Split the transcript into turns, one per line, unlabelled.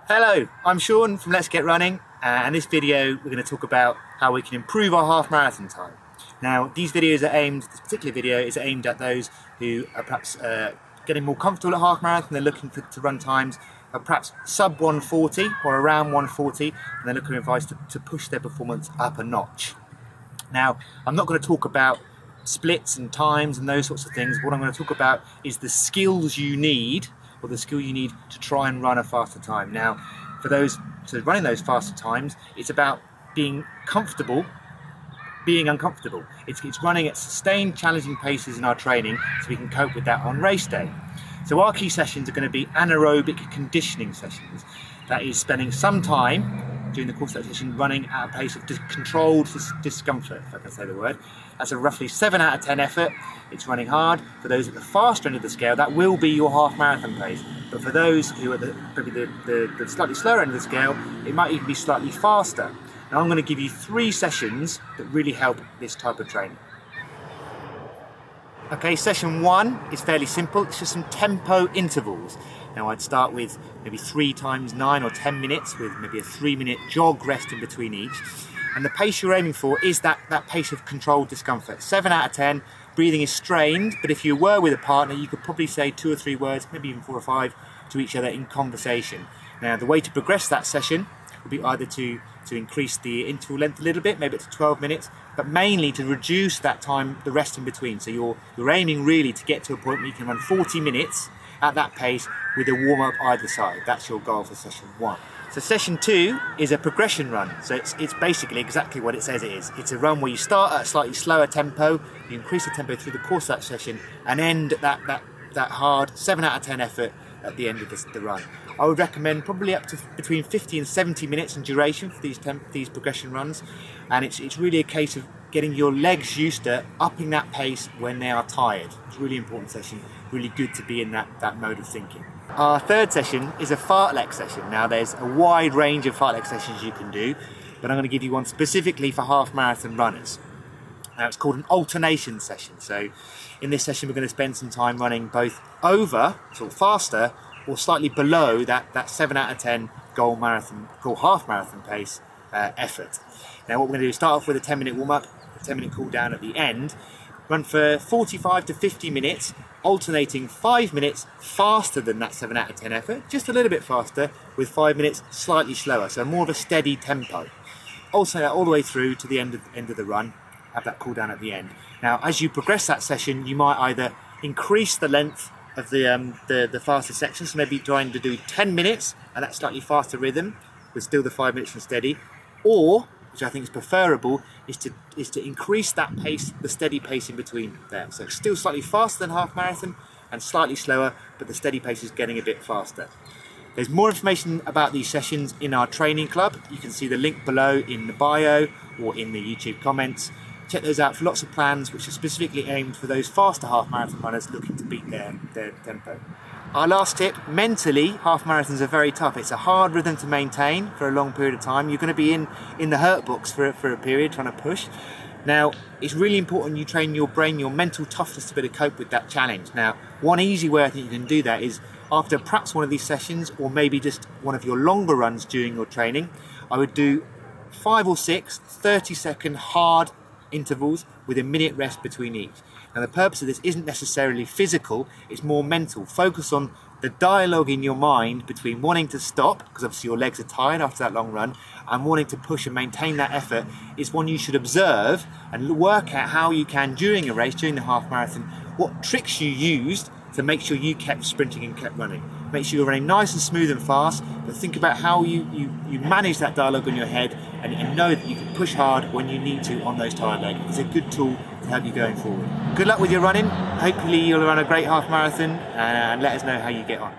Hello, I'm Shaun from Let's Get Running, and in this video we're going to talk about how we can improve our half marathon time. Now this particular video is aimed at those who are perhaps getting more comfortable at half marathon. They're looking to run times of perhaps sub 140 or around 140, and they're looking for advice to push their performance up a notch. Now I'm not going to talk about splits and times and those sorts of things. What I'm going to talk about is the skills you need, or the skill you need to try and run a faster time. Now, for those running those faster times, it's about being comfortable, being uncomfortable. It's running at sustained, challenging paces in our training so we can cope with that on race day. So our key sessions are going to be anaerobic conditioning sessions. That is spending some time during the course of that session running at a pace of controlled discomfort, if I can say the word. That's a roughly 7 out of 10 effort. It's running hard. For those at the faster end of the scale, that will be your half marathon pace. But for those who are probably the slightly slower end of the scale, it might even be slightly faster. Now I'm going to give you 3 sessions that really help this type of training. Okay, session 1 is fairly simple. It's just some tempo intervals. Now I'd start with maybe 3 times 9 or 10 minutes with maybe a 3-minute jog rest in between each. And the pace you're aiming for is that pace of controlled discomfort. 7 out of 10, breathing is strained, but if you were with a partner, you could probably say 2 or 3 words, maybe even 4 or 5 to each other in conversation. Now the way to progress that session would be either to increase the interval length a little bit, maybe up to 12 minutes, but mainly to reduce that time, the rest in between. So you're aiming really to get to a point where you can run 40 minutes at that pace with a warm-up either side. That's your goal for session 1. So session 2 is a progression run. So it's basically exactly what it says it is. It's a run where you start at a slightly slower tempo, you increase the tempo through the course of that session, and end that hard 7 out of 10 effort at the end of the run. I would recommend probably up to between 50 and 70 minutes in duration for these progression runs, and it's really a case of getting your legs used to upping that pace when they are tired. It's a really important session, really good to be in that mode of thinking. Our third session is a Fartlek session. Now there's a wide range of Fartlek sessions you can do, but I'm going to give you one specifically for half marathon runners. Now it's called an alternation session. So in this session we're going to spend some time running both over, sort of faster, or slightly below that 7 out of 10 goal half marathon pace effort. Now what we're going to do is start off with a 10-minute warm-up, a 10-minute cool down at the end, run for 45 to 50 minutes, alternating 5 minutes faster than that 7 out of 10 effort, just a little bit faster, with 5 minutes slightly slower, so more of a steady tempo. Alternate that all the way through to the end of the run, have that cool down at the end. Now as you progress that session, you might either increase the length of the faster section, so maybe trying to do 10 minutes at that slightly faster rhythm with still the 5 minutes and steady, or, which I think is preferable, is to increase that pace, the steady pace in between there. So still slightly faster than half marathon and slightly slower, but the steady pace is getting a bit faster. There's more information about these sessions in our training club. You can see the link below in the bio or in the YouTube comments. Check those out for lots of plans which are specifically aimed for those faster half marathon runners looking to beat their tempo. Our last tip, mentally, half marathons are very tough. It's a hard rhythm to maintain for a long period of time. You're going to be in the hurt books for a period trying to push. Now, it's really important you train your brain, your mental toughness to be able to cope with that challenge. Now, one easy way I think you can do that is after perhaps one of these sessions, or maybe just one of your longer runs during your training, I would do 5 or 6 30-second hard intervals with a minute rest between each. Now the purpose of this isn't necessarily physical, it's more mental. Focus on the dialogue in your mind between wanting to stop, because obviously your legs are tired after that long run, and wanting to push and maintain that effort is one you should observe and work out how you can, during a race, during the half marathon, what tricks you used to make sure you kept sprinting and kept running. Make sure you're running nice and smooth and fast, but think about how you manage that dialogue in your head and know that you can push hard when you need to on those tired legs. It's a good tool to help you going forward. Good luck with your running. Hopefully you'll run a great half marathon, and let us know how you get on.